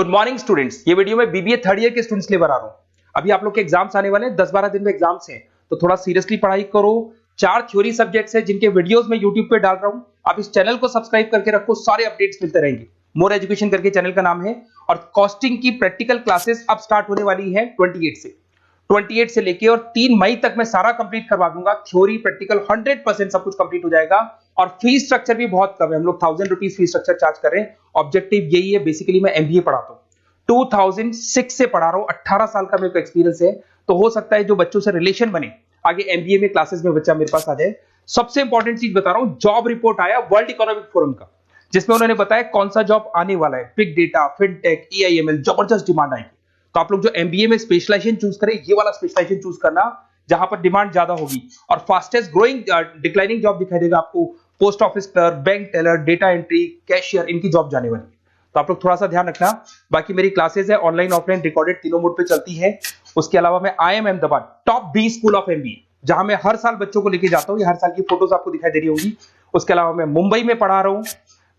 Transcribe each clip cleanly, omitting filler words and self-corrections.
Good morning students. ये video में BBA third year के स्टूडेंट्स के लिए बना रहा हूं। अभी आप लोग के एग्जाम्स आने वाले हैं, 10-12 दिन में एग्जाम्स हैं, तो थोड़ा सीरियसली पढ़ाई करो। 4 थ्योरी सब्जेक्ट्स हैं जिनके वीडियोस मैं यूट्यूब पे डाल रहा हूं। आप इस चैनल को सब्सक्राइब करके रखो, सारे अपडेट्स मिलते रहेंगे। मोर एजुकेशन करके चैनल का नाम है। और कॉस्टिंग की प्रैक्टिकल क्लासेस अब स्टार्ट होने वाली है 28 से लेके, और 3 मई तक मैं सारा कंप्लीट करवा दूंगा। थ्योरी प्रैक्टिकल 100% सब कुछ कंप्लीट हो जाएगा। और फीस स्ट्रक्चर भी बहुत कम है, हम लोग 1000 रुपीज फीस स्ट्रक्चर चार्ज कर रहे हैं। ऑब्जेक्टिव यही है, बेसिकली मैं एमबीए पढ़ाता हूं, 2006 से पढ़ा रहा हूं, 18 साल का मेरे को एक्सपीरियंस है। तो हो सकता है जो बच्चों से रिलेशन बने, आगे एमबीए में क्लासेस में बच्चा मेरे पास आ जाए। सबसे इंपॉर्टेंट चीज बता रहा हूं, जॉब रिपोर्ट आया वर्ल्ड इकोनॉमिक फोरम का, जिसमें उन्होंने बताया कौन सा जॉब आने वाला है। बिग डेटा, फिनटेक, एआईएमएल, जबरदस्त डिमांड आएगी। तो आप लोग जो एमबीए में स्पेशलाइजेशन चूज करें, ये वाला स्पेशलाइजेशन चूज करना जहां पर डिमांड ज्यादा होगी। और फास्टेस्ट ग्रोइंग डिक्लाइनिंग जॉब दिखाई देगा आपको, post office clerk, bank teller, data entry, cashier, इनकी जॉब जाने वाली है। तो आप लोग थोड़ा सा ध्यान रखना। बाकी मेरी क्लासेस है ऑनलाइन ऑफलाइन रिकॉर्डेड, तीनों मोड पे चलती है। उसके अलावा मैं IIM Ahmedabad top 20 school of MBA, जहां मैं हर साल बच्चों को लेके जाता हूं, ये हर साल की फोटोज आपको दिखाई दे रही होंगी। उसके अलावा मैं मुंबई में पढ़ा रहा हूं,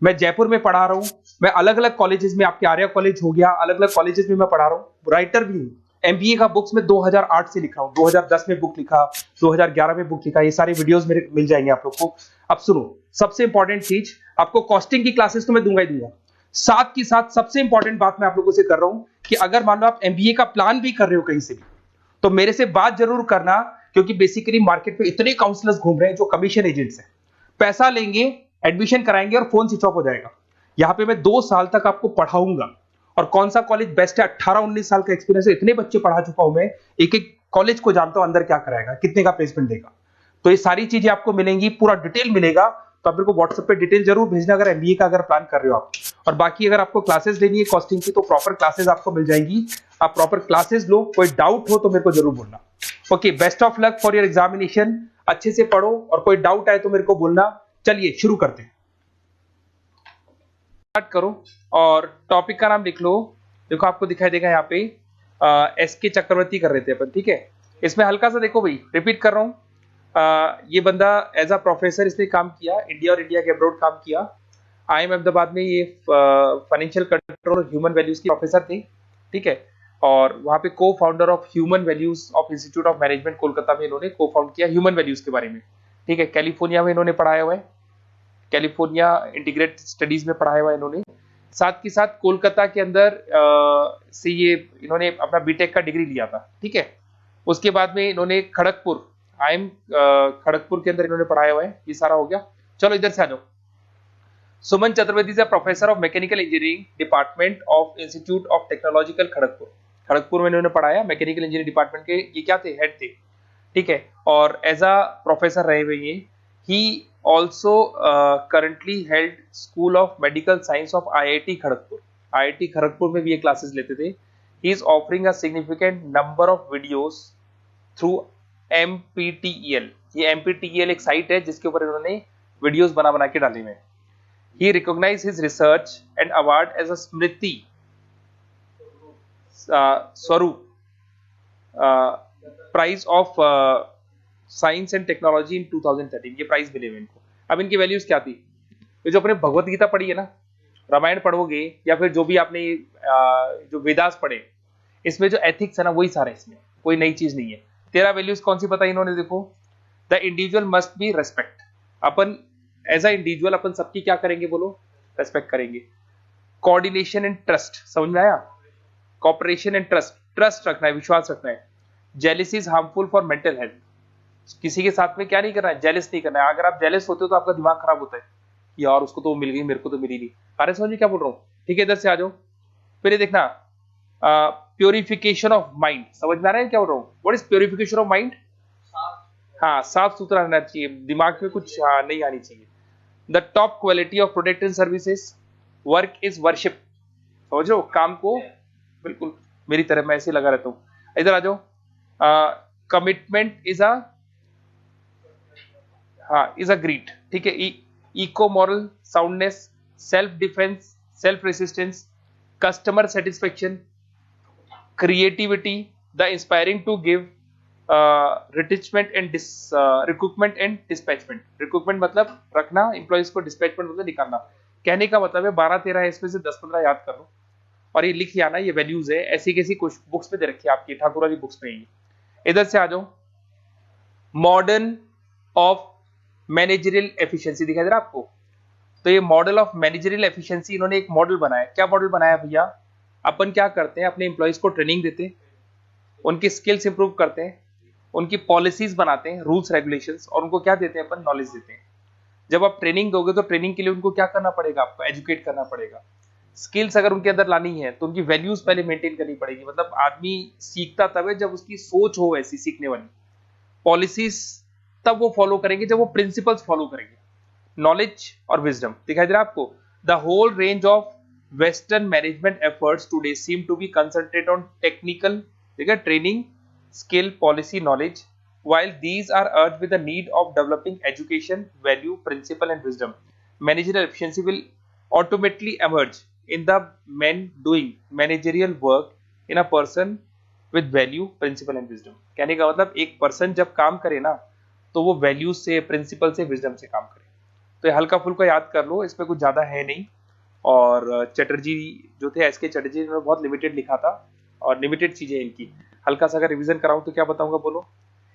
मैं जयपुर में पढ़ा रहा हूं, मैं अलग अलग कॉलेजेस में, आपके आर्या कॉलेज हो गया, अलग अलग कॉलेजेस में मैं पढ़ा रहा हूं। राइटर भी हूं, एमबीए का बुक्स में 2008 से लिखा हूं, 2010 में बुक लिखा, 2011 में बुक लिखा। ये सारे वीडियोस मेरे मिल जाएंगे आप लोग को। अब सुनो, सबसे इंपॉर्टेंट चीज, आपको कॉस्टिंग की क्लासेस तो मैं दूंगा ही दूंगा, साथ की साथ सबसे इंपॉर्टेंट बात मैं आप लोगों से कर रहा हूं कि अगर मान लो आप एमबीए का प्लान भी कर रहे हो कहीं से भी, तो मेरे से बात जरूर करना। क्योंकि बेसिकली मार्केट पे इतने काउंसलर्स घूम रहे हैं जो कमीशन एजेंट्स हैं, पैसा लेंगे, एडमिशन कराएंगे और फोन स्विच ऑफ हो जाएगा। यहां पे मैं 2 साल तक आपको पढ़ाऊंगा, और कौन सा कॉलेज बेस्ट है, 18-19 साल का एक्सपीरियंस है, इतने बच्चे पढ़ा चुका हूं मैं, एक एक कॉलेज को जानता हूं अंदर क्या कराएगा, कितने का प्लेसमेंट देगा। तो ये सारी चीजें आपको मिलेंगी, पूरा डिटेल मिलेगा। तो आप मेरे को व्हाट्सएप पे डिटेल जरूर भेजना अगर एमबीए का अगर प्लान कर रहे हो आप। और बाकी अगर आपको क्लासेस लेनी है कॉस्टिंग की, तो प्रॉपर क्लासेस आपको मिल जाएंगी। आप प्रॉपर क्लासेस लो, कोई डाउट हो तो मेरे को जरूर बोलना। Okay, best of luck for your examination. अच्छे से पढ़ो, और कोई डाउट आए तो मेरे को बोलना। चलिए शुरू करते हैं, स्टार्ट करो। और टॉपिक का नाम लिख लो। देखो आपको दिखाई देगा यहाँ पे SK चक्रवर्ती कर रहे थे अपन, ठीक है। इसमें हल्का सा देखो भाई, रिपीट कर रहा हूँ। ये बंदा एज अ प्रोफेसर इसने काम किया, इंडिया और इंडिया के अब्रॉड काम किया। IIM अहमदाबाद में ये फाइनेंशियल कंट्रोल और ह्यूमन वैल्यूज के प्रोफेसर थे, ठीक है। और वहाँ पे को founder of human values of institute of management Kolkata में इन्होंने को फाउंड किया ह्यूमन वैल्यूज के बारे में, ठीक है। कैलिफोर्निया में इन्होंने पढ़ाया हुआ है, कैलिफोर्निया इंटीग्रेटेड स्टडीज में पढ़ाया हुआ है इन्होंने। साथ के साथ कोलकाता के अंदर से ये इन्होंने अपना बीटेक का डिग्री लिया था, ठीक है। उसके बाद में इन्होंने खड़गपुर, IIM खड़गपुर के अंदर इन्होंने पढ़ाया हुआ है। ये सारा हो गया। चलो इधर से आ जाओ। सुमन चतुर्वेदी से professor of mechanical engineering department of institute of technological Kharagpur, Kharagpur में इन्होंने पढ़ाया। मैकेनिकल इंजीनियरिंग डिपार्टमेंट के ये क्या थे, हेड थे, ठीक है। और एज अ प्रोफेसर रहे हुए ये। He also currently held school of medical science of IIT Kharagpur, IIT Kharagpur में भी ये क्लासेस लेते थे। He is offering a significant number of videos through MPTEL। ये MPTEL एक साइट है जिसके ऊपर इन्होंने वीडियोस बना के डाले हुए हैं। He recognized his research and award as a Smriti Swaroop Prize of Science and Technology in 2013। ये प्राइज मिले हुए इनको। अब इनकी वैल्यूज क्या थी, ये जो अपने भगवत गीता पढ़ी है ना, रामायण पढ़ोगे, या फिर जो भी आपने जो वेदास पढ़े, इसमें जो एथिक्स है ना, वही सारे, इसमें कोई नई चीज नहीं है। 13 वैल्यूज कौन सी बताई इन्होंने, देखो। The individual must be respect. अपन एज अ इंडिविजुअल अपन सबकी क्या करेंगे, बोलो, रेस्पेक्ट करेंगे। कोऑर्डिनेशन एंड ट्रस्ट, समझ में आया। कॉपरेशन एंड ट्रस्ट, ट्रस्ट रखना है, विश्वास रखना है। Jealousy is harmful for mental health. किसी के साथ में क्या नहीं करना है, जेलिस नहीं करना है। अगर आप जेलिस होते हो तो आपका दिमाग खराब होता है, यार उसको तो मिल गई, मेरे को तो मिली नहीं। अरे समझ में क्या बोल रहा हूँ, ठीक है। इधर से आ जाओ। फिर ये देखना, प्योरिफिकेशन ऑफ माइंड, समझ में आ रहा है क्या बोल रहा हूँ। What is purification of mind? हाँ, साफ सुथरा रहना चाहिए, दिमाग में कुछ नहीं आनी चाहिए। The top quality of product and services, work is worship. समझ लो, काम को बिल्कुल मेरी तरह मैं ऐसे लगा रहता हूँ। इधर आ जाओ। कमिटमेंट इज अ ग्रीड, ठीक है। Eco moral soundness, self defence, self resistance, customer satisfaction, creativity, the inspiring to give, retachment and recruitment and dispatchment. Recruitment मतलब रखना एम्प्लॉइज को, डिस्पैचमेंट मतलब निकालना। कहने का मतलब है 12-13 है, इसमें से 10-15 याद कर लो। और ये लिख आना, ये वैल्यूज है, ऐसी कैसी कुछ बुक्स में दे रखी है आपकी, ठाकुर वाली बुक्स में ही। इधर से आ जाओ, मॉडर्न ऑफ मैनेजरियल एफिशिएंसी दिखाई दे रहा है आपको। तो ये मॉडल ऑफ मैनेजरियल एफिशिएंसी, इन्होंने एक मॉडल बनाया। क्या मॉडल बनाया भैया? अपन क्या करते हैं, अपने एम्प्लॉइज को ट्रेनिंग देते हैं, उनकी स्किल्स इंप्रूव करते हैं, उनकी पॉलिसीज बनाते हैं, रूल्स रेगुलेशंस, और उनको क्या देते हैं, अपन नॉलेज देते हैं। जब आप ट्रेनिंग दोगे तो ट्रेनिंग के लिए उनको क्या करना पड़ेगा, आपको एजुकेट करना पड़ेगा। स्किल्स अगर उनके अंदर लानी है तो उनकी वैल्यूज पहले मेंटेन करनी पड़ेगी। मतलब आदमी सीखता तब है जब उसकी सोच हो ऐसी सीखने वाली। पॉलिसीज तब वो फॉलो करेंगे जब वो प्रिंसिपल्स फॉलो करेंगे। नॉलेज और विजडम दिखाई दे रहा है आपको। The whole range of western management efforts today seem to be concentrate on technical, ठीक है, training, skill, policy, knowledge, while these are urged with the need of developing education, value, principle and wisdom. Managerial efficiency will automatically emerge in the men doing managerial work in a person with value, principle and wisdom. कहने का मतलब एक person जब काम करे ना तो वो वैल्यूज से, प्रिंसिपल से, विजडम से काम करे। तो ये हल्का फुल्का याद कर लो, इसमें कुछ ज्यादा है नहीं। और चटर्जी जो थे, एस के चटर्जी, इन्होंने बहुत लिमिटेड लिखा था और लिमिटेड चीजें इनकी। हल्का सा अगर रिवीजन कराऊं तो क्या बताऊंगा, बोलो।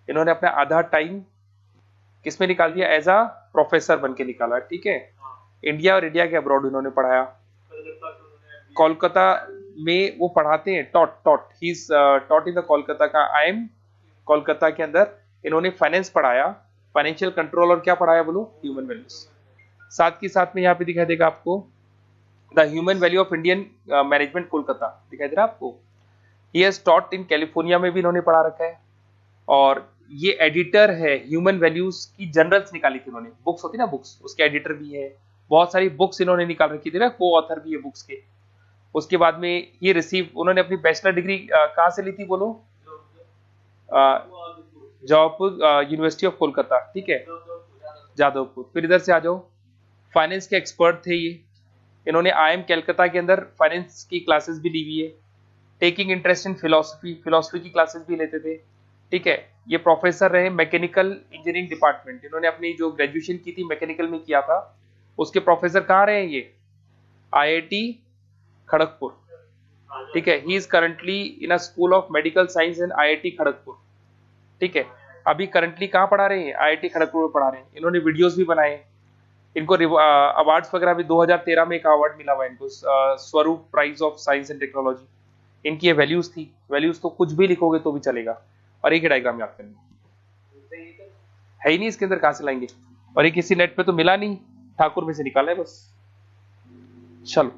इन्होंने अपना आधा टाइम किसमें निकाल दिया, एज अ प्रोफेसर बन के निकाला, ठीक है। इंडिया और इंडिया के अब्रॉड इन्होंने पढ़ाया। कोलकाता में वो पढ़ाते हैं, taught he is taught in the Kolkata का IIM कोलकाता के अंदर। इन्होंने फाइनेंस पढ़ाया, फाइनेंशियल कंट्रोल, और क्या पढ़ाया बोलो, ह्यूमन वैल्यूज। साथ के साथ में यहाँ पे दिखाई देगा आपको the human value of Indian management Kolkata, दिखाई दे रहा है आपको। He has taught in California में भी इन्होंने पढ़ा रखा है। और ये एडिटर है, ह्यूमन वैल्यूज की जनरल्स निकाली थी इन्होंने, बुक्स होती ना बुक्स, उसके एडिटर भी है। बहुत सारी बुक्स इन्होंने निकाल रखी थी ना, को ऑथर भी है बुक्स के। उसके बाद में ये रिसीव, उन्होंने अपनी बैचलर डिग्री कहाँ से ली थी बोलो, जौहरपुर यूनिवर्सिटी ऑफ कोलकाता, ठीक है, जादवपुर। फिर इधर से आ जाओ, फाइनेंस के एक्सपर्ट थे ये। इन्होंने IIM कलकत्ता के अंदर फाइनेंस की क्लासेस भी ली हुई है। टेकिंग इंटरेस्ट इन फिलोसफी की क्लासेस भी लेते थे, ठीक है। ये प्रोफेसर रहे मैकेनिकल इंजीनियरिंग डिपार्टमेंट, इन्होंने अपनी जो ग्रेजुएशन की थी मैकेनिकल में किया था। उसके प्रोफेसर कहाँ रहे हैं ये, IIT खड़गपुर, ठीक है। He is currently in a school of medical science in IIT Kharagpur, ठीक है। अभी करंटली कहाँ पढ़ा रहे हैं, IIT खड़गपुर में पढ़ा रहे हैं। इन्होंने वीडियोस भी बनाए। इनको अवार्ड्स वगैरह भी 2013 में एक अवार्ड मिला हुआ है इनको, Swarup prize of science and technology. इनकी ये वैल्यूज थी। वैल्यूज तो कुछ भी लिखोगे तो भी चलेगा। और एक ही डायग्राम याद करना है ही नहीं, इसके अंदर कहां से लाएंगे। और ये किसी नेट पे तो मिला नहीं, ठाकुर में से निकाला है बस। चलो